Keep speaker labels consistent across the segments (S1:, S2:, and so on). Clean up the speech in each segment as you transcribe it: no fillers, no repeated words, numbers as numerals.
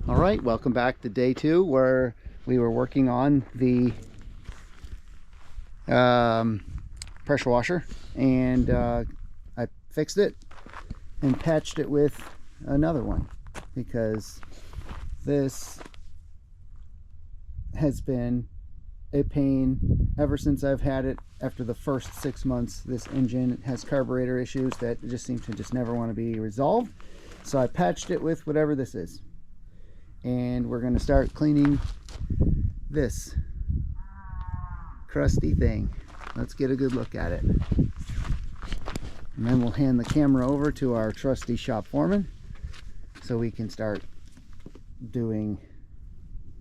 S1: All right, welcome back to day 2 where we were working on the pressure washer, and I fixed it and patched it with another one because this has been a pain ever since I've had it. After the first 6 months, this engine has carburetor issues that just seem to just never want to be resolved. So I patched it with whatever this is, and we're going to start cleaning this crusty thing. Let's get a good look at it, and then we'll hand the camera over to our trusty shop foreman so we can start doing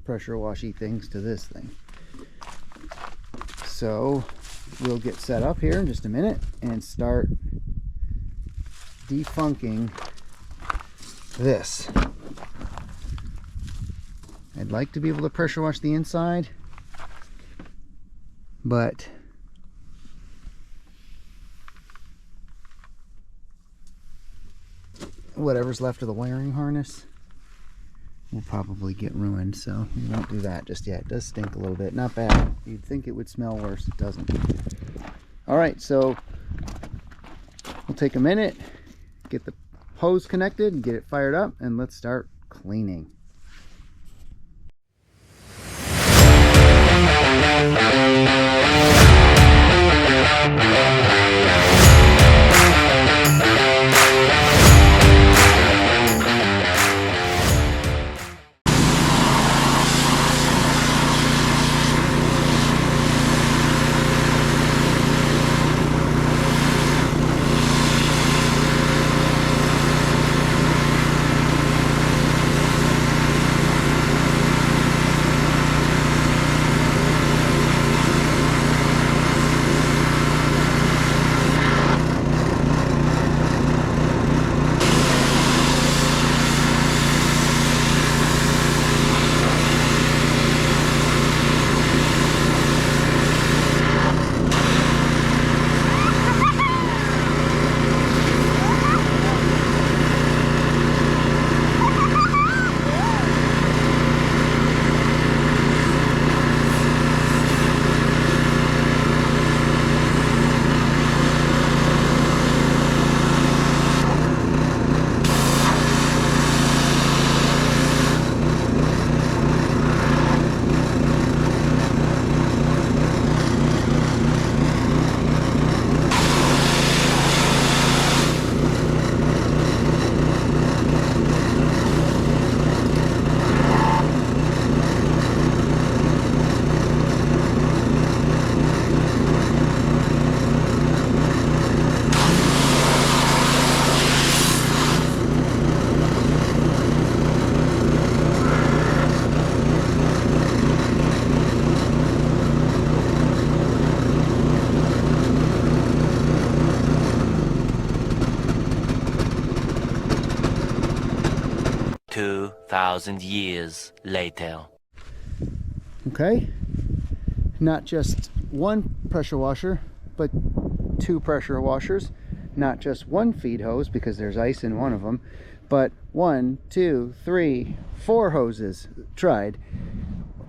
S1: pressure washy things to this thing. So we'll get set up here in just a minute and start defunking this. I'd like to be able to pressure wash the inside, but whatever's left of the wiring harness will probably get ruined, so we won't do that just yet. It does stink a little bit. Not bad. You'd think it would smell worse. It doesn't. Alright, so we'll take a minute, get the hose connected and get it fired up, and let's start cleaning.
S2: Years later.
S1: Okay, not just one pressure washer, but 2 pressure washers. Not just one feed hose, because there's ice in one of them, but 1, 2, 3, 4 hoses tried,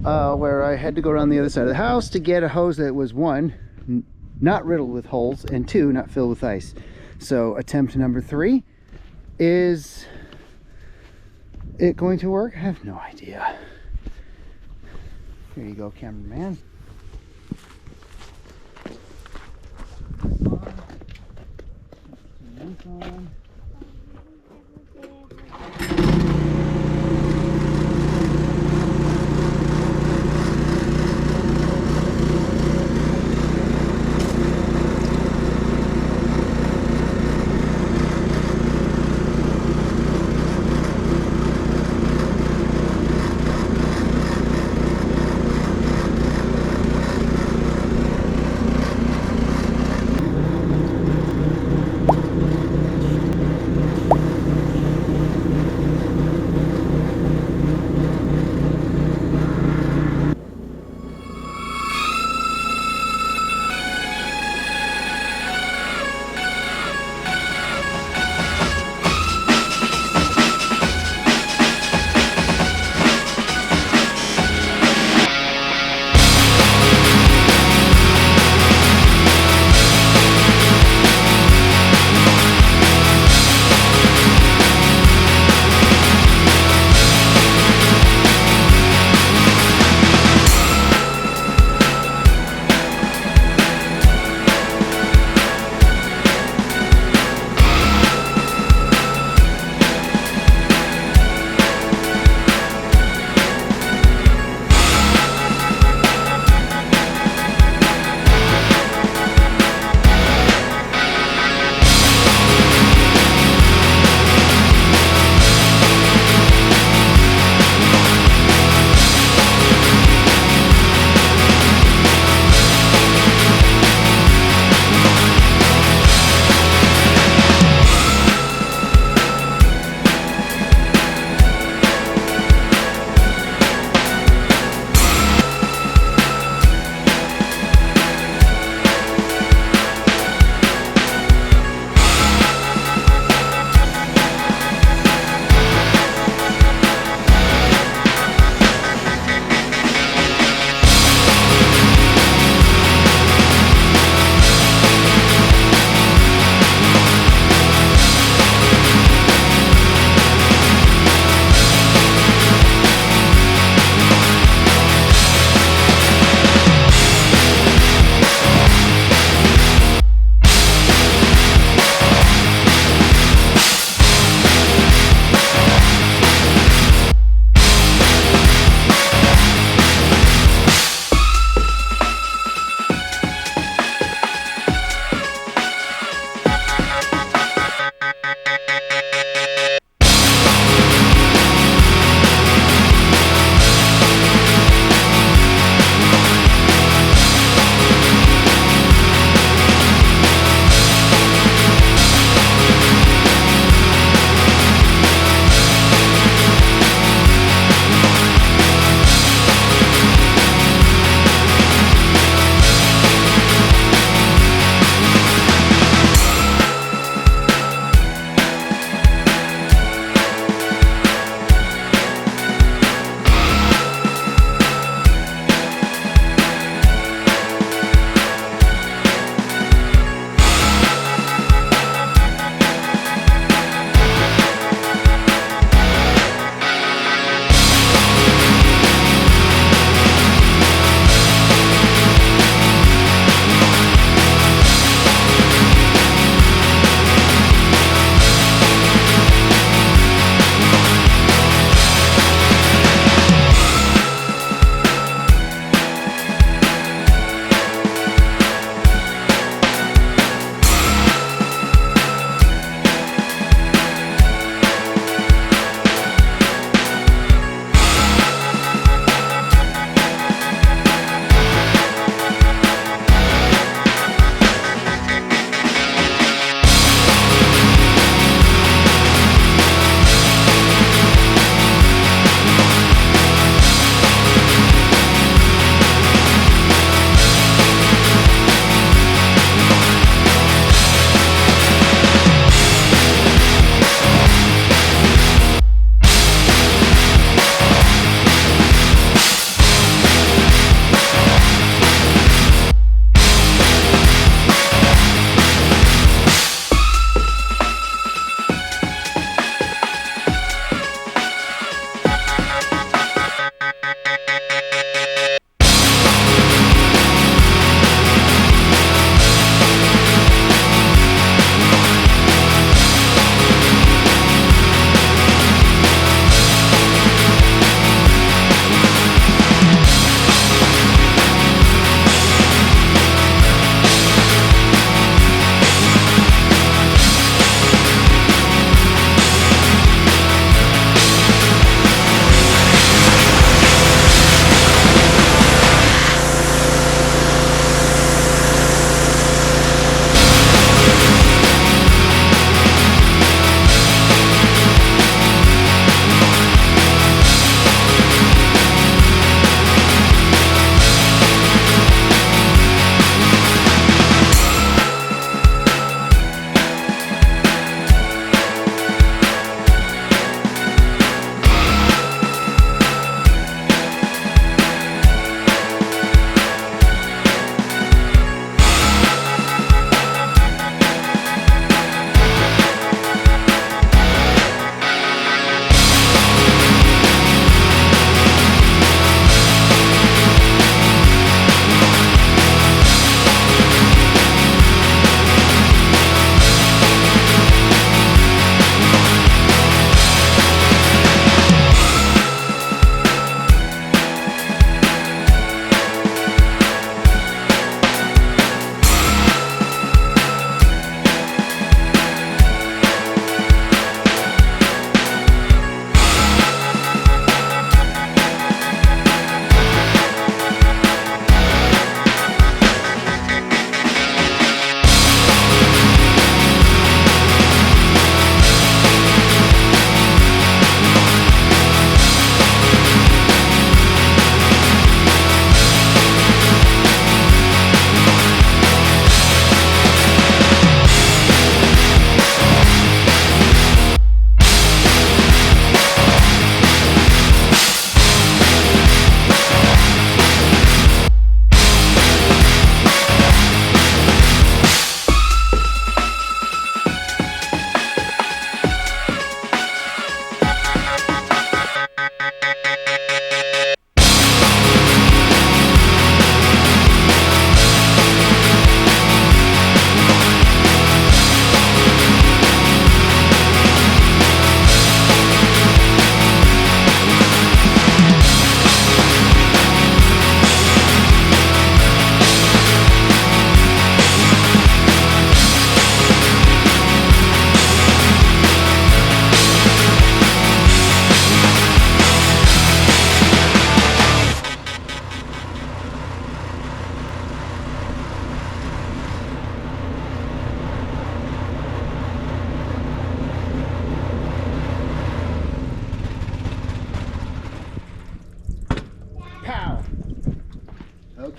S1: where I had to go around the other side of the house to get a hose that was 1, not riddled with holes, and 2, not filled with ice. So attempt number 3. Is it going to work? I have no idea. Here you go, cameraman.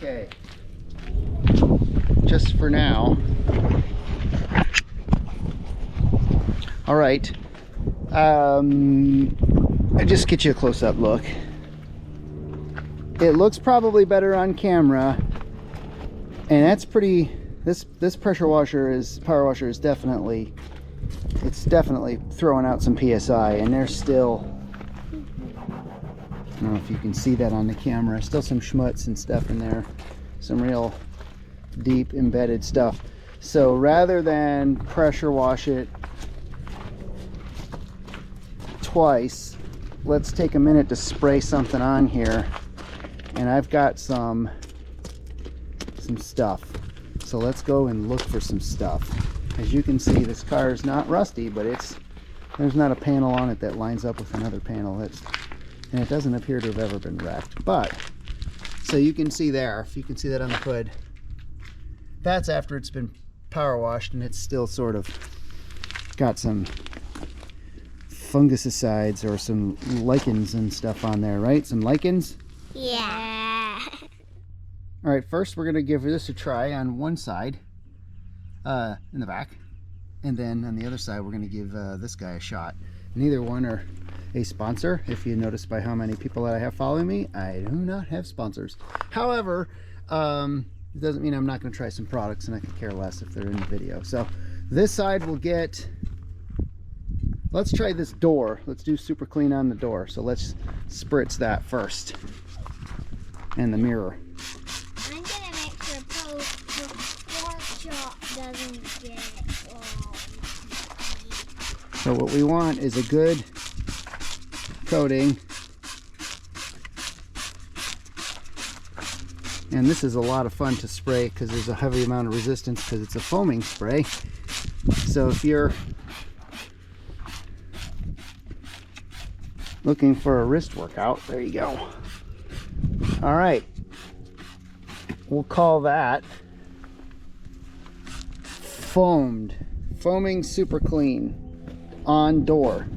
S1: Okay. Just for now. All right. I just get you a close-up look. It looks probably better on camera, and that's pretty. This pressure washer is power washer is definitely. It's definitely throwing out some PSI, and there's still. I don't know if you can see that on the camera. Still some schmutz and stuff in there. Some real deep embedded stuff. So rather than pressure wash it twice, let's take a minute to spray something on here. And I've got some stuff. So let's go and look for some stuff. As you can see, this car is not rusty, but there's not a panel on it that lines up with another panel. And it doesn't appear to have ever been wrecked. But, so you can see there, if you can see that on the hood, that's after it's been power washed, and it's still sort of got some fungicides or some lichens and stuff on there, right? Some lichens?
S3: Yeah.
S1: All right, first we're going to give this a try on one side, in the back. And then on the other side, we're going to give this guy a shot. Neither one are a sponsor. If you notice by how many people that I have following me, I do not have sponsors. However, it doesn't mean I'm not going to try some products, and I could care less if they're in the video. So this side will get, let's try this door. Let's do super clean on the door. So let's spritz that first. And the mirror.
S3: I'm gonna make sure the pork chop doesn't get it all.
S1: So what we want is a good coating. And this is a lot of fun to spray because there's a heavy amount of resistance because it's a foaming spray. So if you're looking for a wrist workout, there you go. All right, we'll call that foaming super clean on door.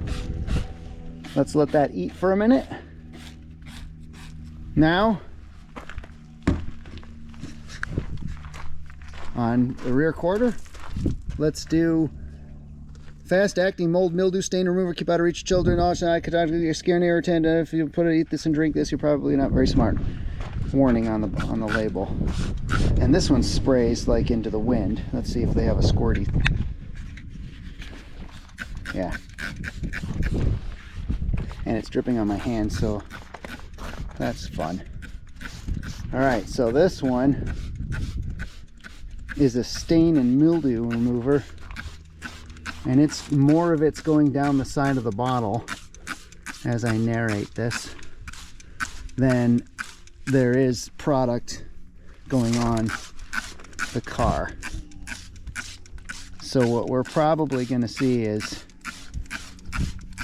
S1: Let's let that eat for a minute. Now on the rear quarter, let's do fast acting mold mildew stain remover. Keep out of reach of children. Also, I could your skin irritant. If you eat this and drink this, you're probably not very smart. Warning on the label. And this one sprays like into the wind. Let's see if they have a squirty. Yeah. And it's dripping on my hand, so that's fun. All right, so this one is a stain and mildew remover. And it's more of it's going down the side of the bottle as I narrate this than there is product going on the car. So what we're probably going to see is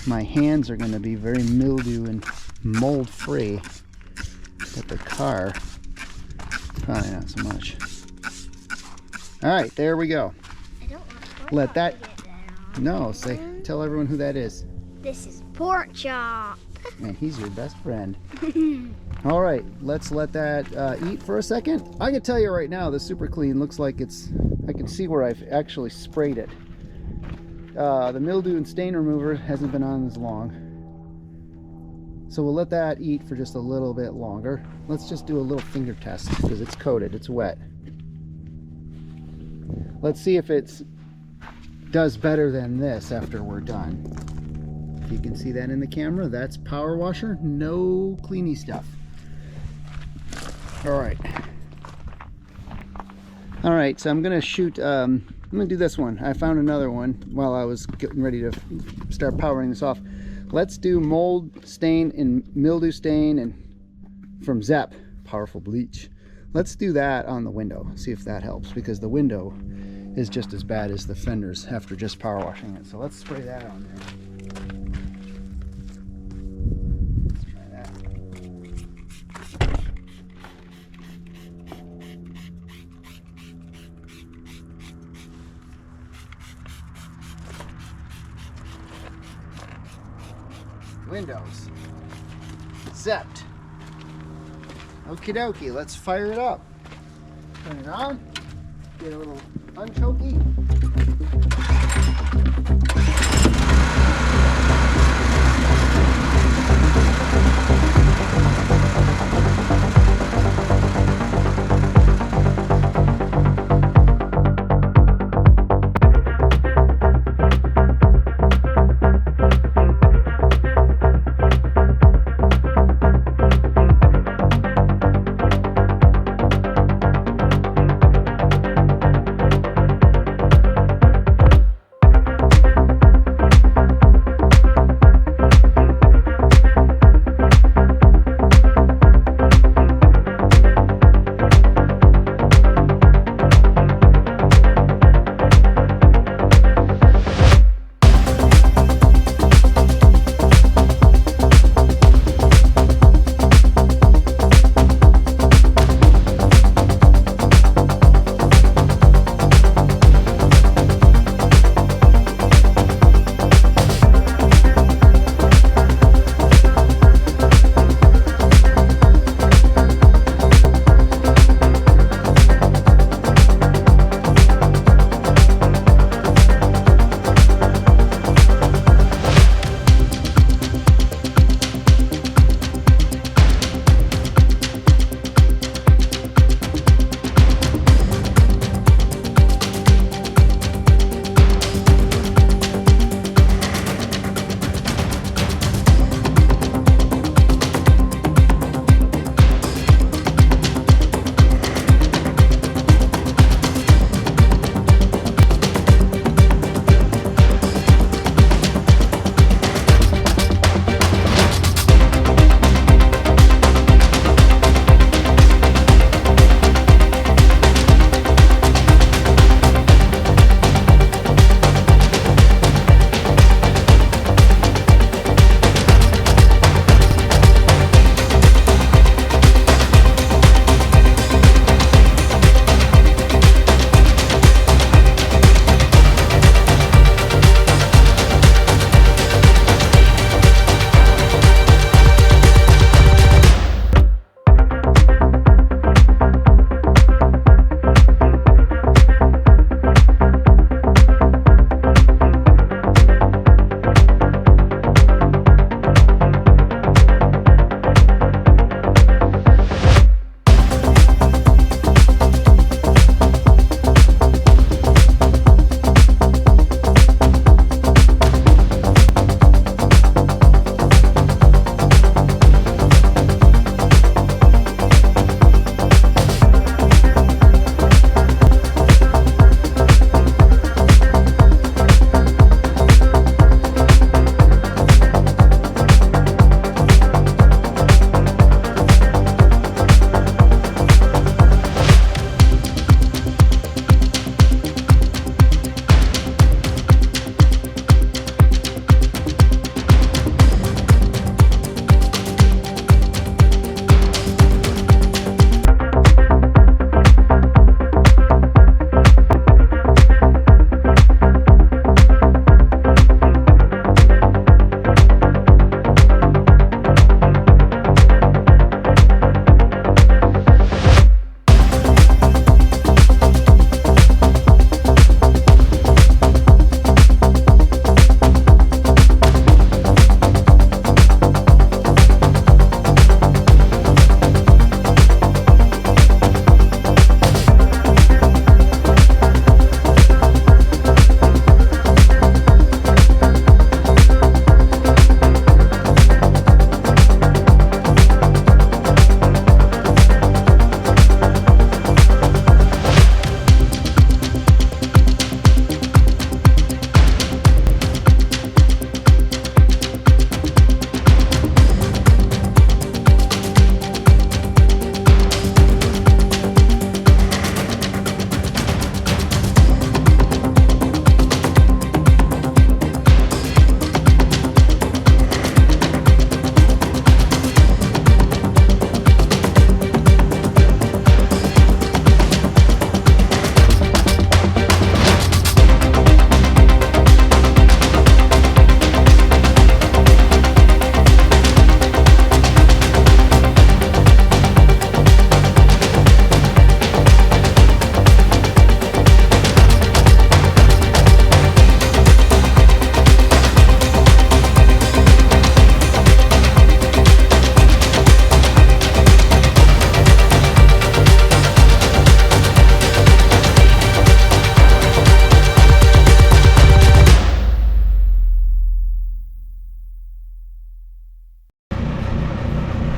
S1: my hands are going to be very mildew and mold free, but the car probably not so much. All right, there we go.
S3: I don't want pork
S1: Let
S3: chop
S1: that
S3: to get that on.
S1: No, tell everyone who that is.
S3: This is pork chop.
S1: And he's your best friend. All right, let's let that eat for a second. I can tell you right now, the super clean looks like I can see where I've actually sprayed it. The mildew and stain remover hasn't been on as long. So we'll let that eat for just a little bit longer. Let's just do a little finger test because it's coated, it's wet. Let's see if it does better than this after we're done. If you can see that in the camera, that's power washer, no cleany stuff. All right, so I'm gonna shoot, I'm gonna do this one. I found another one while I was getting ready to start powering this off. Let's do mold stain and mildew stain and from Zepp, powerful bleach. Let's do that on the window, see if that helps, because the window is just as bad as the fenders after just power washing it. So let's spray that on there. Let's try that. Windows. Zepped. Okie dokie, let's fire it up. Turn it on. Get a little unchoky.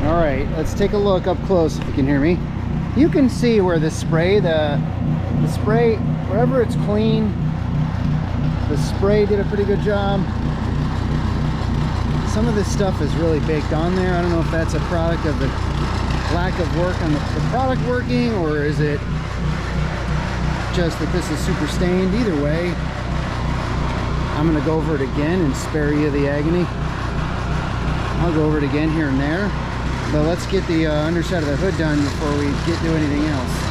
S1: All right, let's take a look up close if you can hear me. You can see where the spray, the spray, wherever it's clean, the spray did a pretty good job. Some of this stuff is really baked on there. I don't know if that's a product of the lack of work on the product working, or is it just that this is super stained. Either way, I'm going to go over it again and spare you the agony. I'll go over it again here and there. But let's get the underside of the hood done before we get to anything else.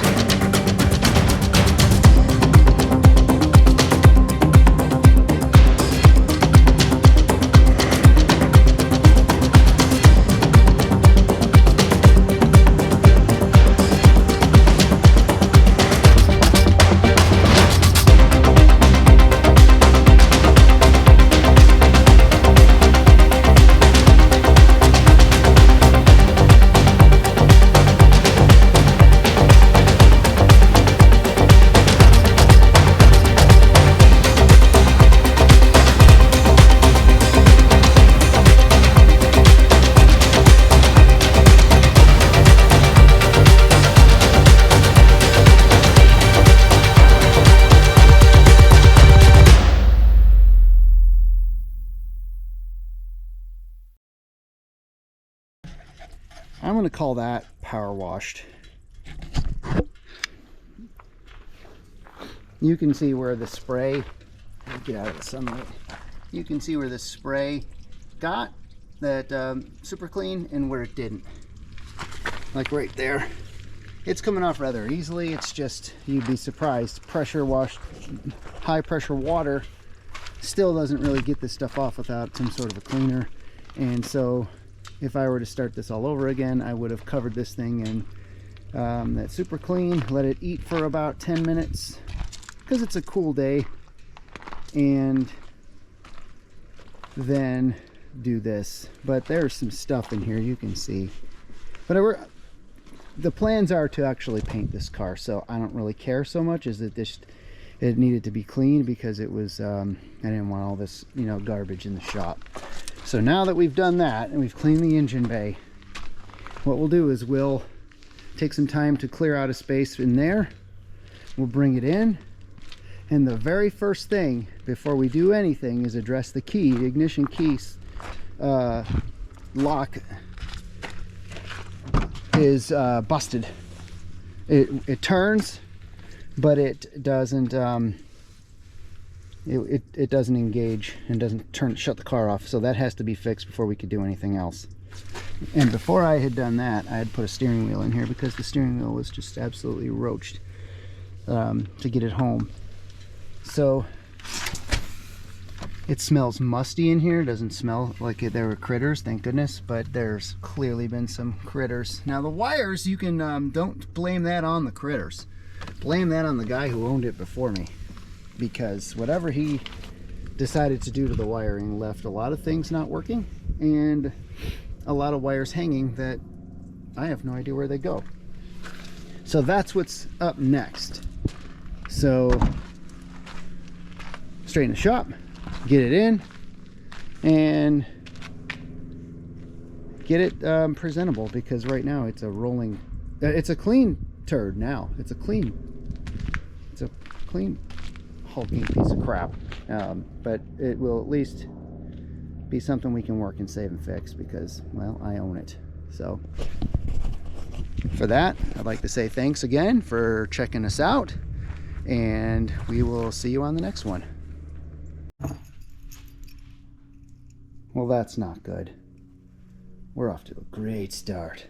S1: I'm going to call that power washed. You can see where the spray, get out of the sunlight, you can see where the spray got that super clean and where it didn't. Like right there. It's coming off rather easily. It's just, you'd be surprised, pressure washed, high pressure water still doesn't really get this stuff off without some sort of a cleaner. And so if I were to start this all over again, I would have covered this thing in that super clean, let it eat for about 10 minutes because it's a cool day, and then do this. But there's some stuff in here you can see. But the plans are to actually paint this car, so I don't really care so much as that it needed to be clean because it was I didn't want all this, you know, garbage in the shop. So now that we've done that and we've cleaned the engine bay, what we'll do is we'll take some time to clear out a space in there. We'll bring it in, and the very first thing before we do anything is address the key. The ignition key lock is busted. It turns, but it doesn't it doesn't engage and doesn't shut the car off. So that has to be fixed before we could do anything else. And before I had done that, I had put a steering wheel in here because the steering wheel was just absolutely roached to get it home. So it smells musty in here. It doesn't smell like there were critters, thank goodness, but there's clearly been some critters. Now the wires, you can don't blame that on the critters. Blame that on the guy who owned it before me, because whatever he decided to do to the wiring left a lot of things not working and a lot of wires hanging that I have no idea where they go. So that's what's up next. So straighten the shop, get it in, and get it presentable, because right now it's a rolling, it's a clean turd now. It's a clean hulking piece of crap, but it will at least be something we can work and save and fix because, well, I own it. So for that, I'd like to say thanks again for checking us out, and we will see you on the next one. Well, that's not good. We're off to a great start.